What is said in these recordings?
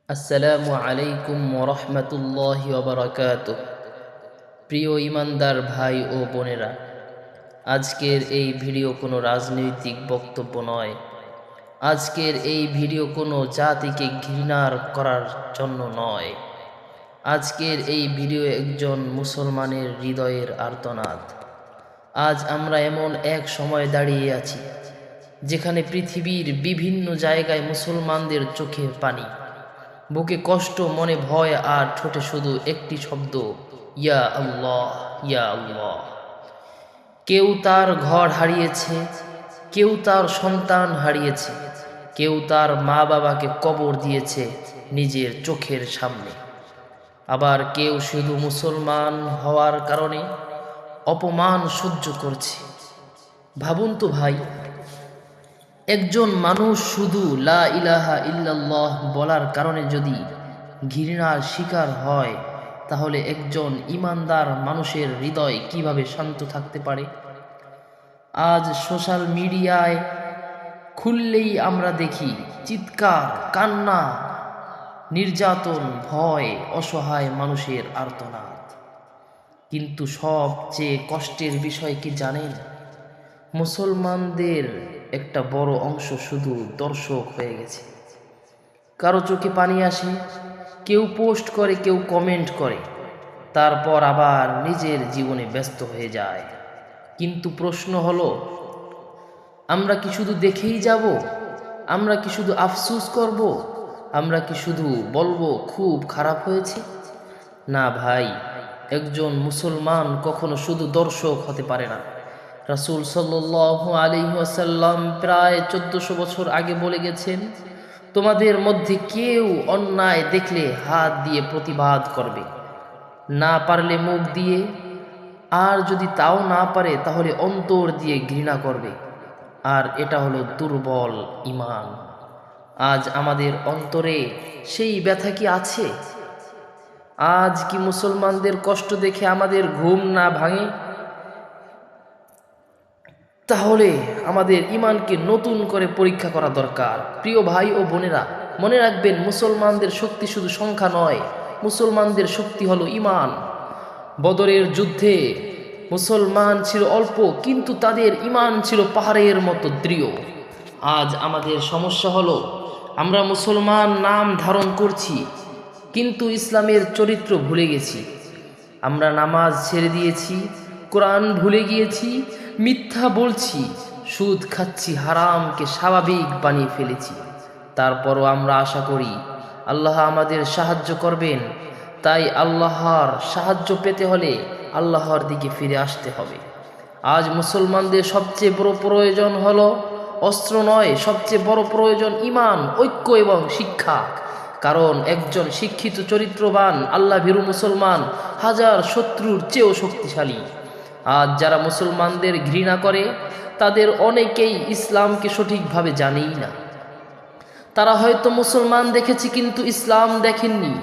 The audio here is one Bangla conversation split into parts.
আসসালামু আলাইকুম ওরহমতুল্লাহি ওবরাকাতুহ। প্রিয় ইমানদার ভাই ও বোনেরা, আজকের এই ভিডিও কোনো রাজনৈতিক বক্তব্য নয়। আজকের এই ভিডিও কোনো জাতিকে ঘৃণার করার জন্য নয়। আজকের এই ভিডিও একজন মুসলমানের হৃদয়ের আর্তনাদ। আজ আমরা এমন এক সময় দাঁড়িয়ে আছি যেখানে পৃথিবীর বিভিন্ন জায়গায় মুসলমানদের চোখে পানি, বুকে কষ্ট, মনে ভয়, আর ঠোঁটে শুধু একটি শব্দ, ইয়া আল্লাহ, ইয়া আল্লাহ। কেউ তার ঘর হারিয়েছে, কেউ তার সন্তান হারিয়েছে, কেউ তার মা বাবাকে কবর দিয়েছে নিজের চোখের সামনে। আবার কেউ শুধু মুসলমান হওয়ার কারণে অপমান সহ্য করছে। ভাবুন তো ভাই, একজন মানুষ শুধু লা ইলাহা ইল্লাল্লাহ বলার কারণে যদি ঘৃণার শিকার হয়, তাহলে একজন ইমানদার মানুষের হৃদয় কিভাবে শান্ত থাকতে পারে? আজ সোশ্যাল মিডিয়ায় খুললেই আমরা দেখি চিৎকার, কান্না, নির্যাতন, ভয়, অসহায় মানুষের আর্তনাদ। কিন্তু সবচেয়ে কষ্টের বিষয় কি জানেন? মুসলমানদের একটা বড় অংশ শুধু দর্শক হয়ে গেছে। কারো চোখে পানি আসে, কেউ পোস্ট করে, কেউ কমেন্ট করে, তারপর আবার নিজের জীবনে ব্যস্ত হয়ে যায়। কিন্তু প্রশ্ন হলো, আমরা কি শুধু দেখেই যাব? আমরা কি শুধু আফসোস করব? আমরা কি শুধু বলবো খুব খারাপ হয়েছে? না ভাই, একজন মুসলমান কখনো শুধু দর্শক হতে পারে না। রাসূল সাল্লাল্লাহু আলাইহি ওয়াসাল্লাম প্রায় 1400 বছর আগে বলে গেছেন, তোমাদের মধ্যে কেউ অন্যায় দেখলে হাত দিয়ে প্রতিবাদ করবে, না পারলে মুখ দিয়ে, আর যদি তাও না পারে তাহলে অন্তর দিয়ে ঘৃণা করবে। আর এটা হলো দুর্বল ঈমান। আজ আমাদের অন্তরে সেই ব্যথা কি আছে? আজ কি মুসলমানদের কষ্ট দেখে আমাদের ঘুম না ভাঙে? তাহলে আমাদের ঈমানকে নতুন করে পরীক্ষা করা দরকার। প্রিয় ভাই ও বোনেরা, মনে রাখবেন, মুসলমানদের শক্তি শুধু সংখ্যা নয়, মুসলমানদের শক্তি হলো ঈমান। বদরের যুদ্ধে মুসলমান ছিল অল্প, কিন্তু তাদের ঈমান ছিল পাহাড়ের মতো দৃঢ়। আজ আমাদের সমস্যা হলো, আমরা মুসলমান নাম ধারণ করছি, কিন্তু ইসলামের চরিত্র ভুলে গেছি। আমরা নামাজ ছেড়ে দিয়েছি, কোরআন ভুলে গিয়েছি, মিথ্যা বলছি, সুদ খাচ্ছি, হারামকে স্বাভাবিক বানিয়ে ফেলেছি। তারপরও আমরা আশা করি আল্লাহ আমাদের সাহায্য করবেন। তাই আল্লাহর সাহায্য পেতে হলে আল্লাহর দিকে ফিরে আসতে হবে। আজ মুসলমানদের সবচেয়ে বড় প্রয়োজন হলো অস্ত্র নয়, সবচেয়ে বড় প্রয়োজন ঈমান, ঐক্য এবং শিক্ষা। কারণ একজন শিক্ষিত, চরিত্রবান, আল্লাহ ভীরু মুসলমান হাজার শত্রুর চেয়েও শক্তিশালী। আজ যারা মুসলমানদের ঘৃণা করে, তাদের অনেকেই ইসলামকে সঠিকভাবে জানেই না। তারা হয়তো মুসলমান দেখেছে কিন্তু ইসলাম দেখেননি।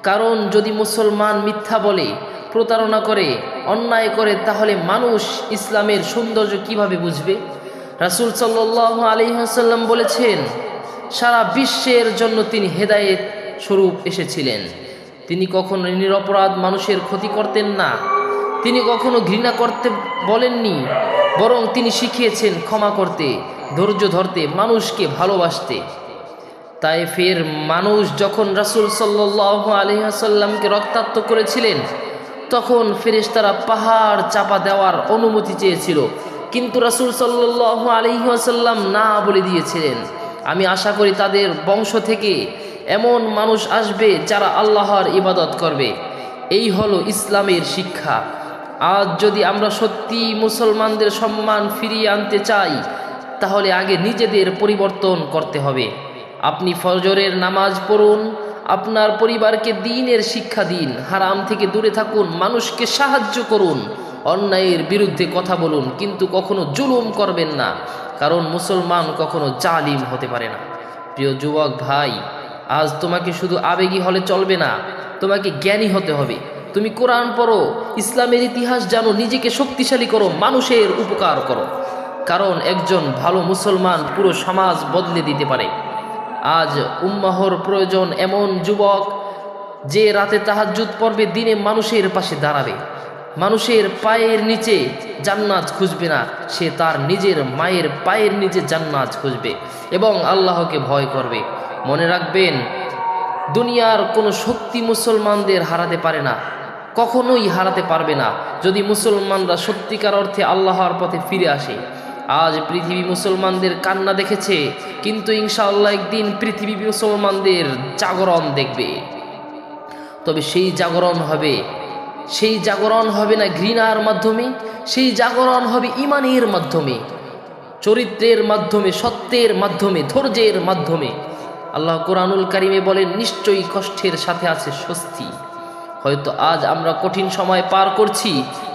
কারণ যদি মুসলমান মিথ্যা বলে, প্রতারণা করে, অন্যায় করে, তাহলে মানুষ ইসলামের সৌন্দর্য কিভাবে বুঝবে? রাসূল সাল্লাল্লাহু আলাইহি ওয়াসাল্লাম বলেছেন, সারা বিশ্বের জন্য তিনি হেদায়েত স্বরূপ এসেছিলেন। তিনি কখনো নিরপরাধ মানুষের ক্ষতি করতেন না, তিনি কখনো ঘৃণা করতে বলেননি, বরং তিনি শিখিয়েছেন ক্ষমা করতে, ধৈর্য ধরতে, মানুষকে ভালোবাসতে। তায়েফের মানুষ যখন রাসূল সাল্লাল্লাহু আলাইহি ওয়াসাল্লামকে রক্তাক্ত করেছিলেন, তখন ফেরেশতারা পাহাড় চাপা দেওয়ার অনুমতি চেয়েছিল, কিন্তু রাসূল সাল্লাল্লাহু আলাইহি ওয়াসাল্লাম না বলে দিয়েছিলেন। আমি আশা করি তাদের বংশ থেকে এমন মানুষ আসবে যারা আল্লাহর ইবাদত করবে। এই হলো ইসলামের শিক্ষা। আজ যদি আমরা সত্যি মুসলমানদের সম্মান ফিরিয়ে আনতে চাই, তাহলে আগে নিজেদের পরিবর্তন করতে হবে। আপনি ফজরের নামাজ পড়ুন, আপনার পরিবারকে দ্বীনের শিক্ষা দিন, হারাম থেকে দূরে থাকুন, মানুষকে সাহায্য করুন, অন্যায়ের বিরুদ্ধে কথা বলুন, কিন্তু কখনো জুলুম করবেন না, কারণ মুসলমান কখনো জালিম হতে পারে না। প্রিয় যুবক ভাই, আজ তোমাকে শুধু আবেগী হলে চলবে না, তোমাকে জ্ঞানী হতে হবে। তুমি কোরআন পড়ো, ইসলামের ইতিহাস জানো, নিজেকে শক্তিশালী করো, মানুষের উপকার করো। কারণ একজন ভালো মুসলমান পুরো সমাজ বদলে দিতে পারে। আজ উম্মাহর প্রয়োজন এমন যুবক যে রাতে তাহাজ্জুদ পড়বে, দিনে মানুষের পাশে দাঁড়াবে, মানুষের পায়ের নিচে জান্নাত খুঁজবে না, সে তার নিজের মায়ের পায়ের নিচে জান্নাত খুঁজবে এবং আল্লাহকে ভয় করবে। মনে রাখবেন, দুনিয়ার কোনো শক্তি মুসলমানদের হারাতে পারে না, কখনোই হারাতে পারবে না, যদি মুসলমানরা সত্যিকার অর্থে আল্লাহর পথে ফিরে আসে। আজ পৃথিবী মুসলমানদের কান্না দেখেছে, কিন্তু ইনশাআল্লাহ একদিন পৃথিবী মুসলমানদের জাগরণ দেখবে। তবে সেই জাগরণ হবে না ঘৃণার মাধ্যমে, সেই জাগরণ হবে ঈমানের মাধ্যমে, চরিত্রের মাধ্যমে, সত্যের মাধ্যমে, ধৈর্যের মাধ্যমে। আল্লাহ কোরআনুল কারিমে বলেন, নিশ্চয়ই কষ্টের সাথে আছে স্বস্তি। হয়তো আজ আমরা কঠিন সময় পার করছি,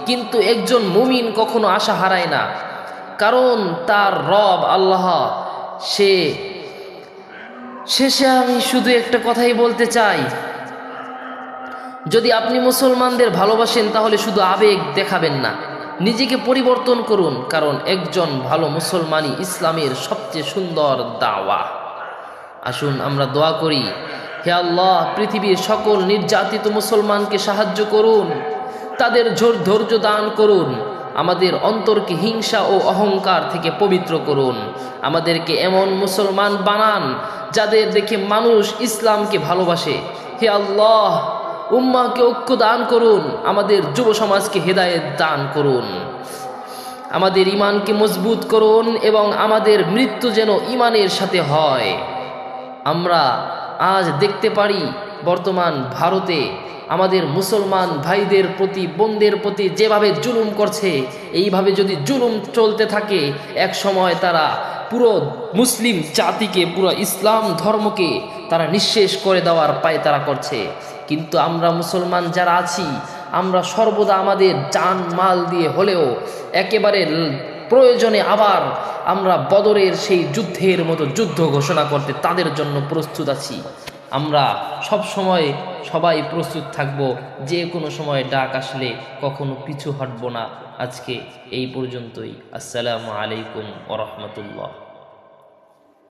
কিন্তু একজন মুমিন কখনো আশা হারায় না, কারণ তার রব আল্লাহ। শেষে আমি শুধু একটা কথাই বলতে চাই, যদি আপনি মুসলমানদের ভালোবাসেন তাহলে শুধু আবেগ দেখাবেন না, নিজেকে পরিবর্তন করুন, কারণ একজন ভালো মুসলমানই ইসলামের সবচেয়ে সুন্দর দাওয়া। আসুন আমরা দোয়া করি, হে আল্লাহ, পৃথিবীর সকল নির্যাতিত মুসলমানকে সাহায্য করুন, তাদের ধৈর্য দান করুন, আমাদের অন্তরকে হিংসা ও অহংকার থেকে পবিত্র করুন, আমাদেরকে এমন মুসলমান বানান যাদের দেখে মানুষ ইসলামকে ভালোবাসে। হে আল্লাহ, উম্মাহকে ঐক্য দান করুন, আমাদের যুব সমাজকে হেদায়েত দান করুন, আমাদের ঈমানকে মজবুত করুন এবং আমাদের মৃত্যু যেন ঈমানের সাথে হয়। আমরা আজ দেখতে পারি বর্তমান ভারতে আমাদের মুসলমান ভাইদের প্রতি, বোনদের প্রতি যেভাবে জুলুম করছে, এইভাবে যদি জুলুম চলতে থাকে, এক সময় তারা পুরো মুসলিম জাতিকে, পুরো ইসলাম ধর্মকে তারা নিঃশেষ করে দেওয়ার পায়তারা করছে। কিন্তু আমরা মুসলমান যারা আছি, আমরা সর্বদা আমাদের জান মাল দিয়ে হলেও একেবারে প্রয়োজনে আবার আমরা বদরের সেই যুদ্ধের মতো যুদ্ধ ঘোষণা করতে তাদের জন্য প্রস্তুত আছি। আমরা সব সময় সবাই প্রস্তুত থাকব, যে কোনো সময় ডাক আসলে কখনো পিছু হটব না। আজকে এই পর্যন্তই। আসসালামু আলাইকুম ওয়া রাহমাতুল্লাহ।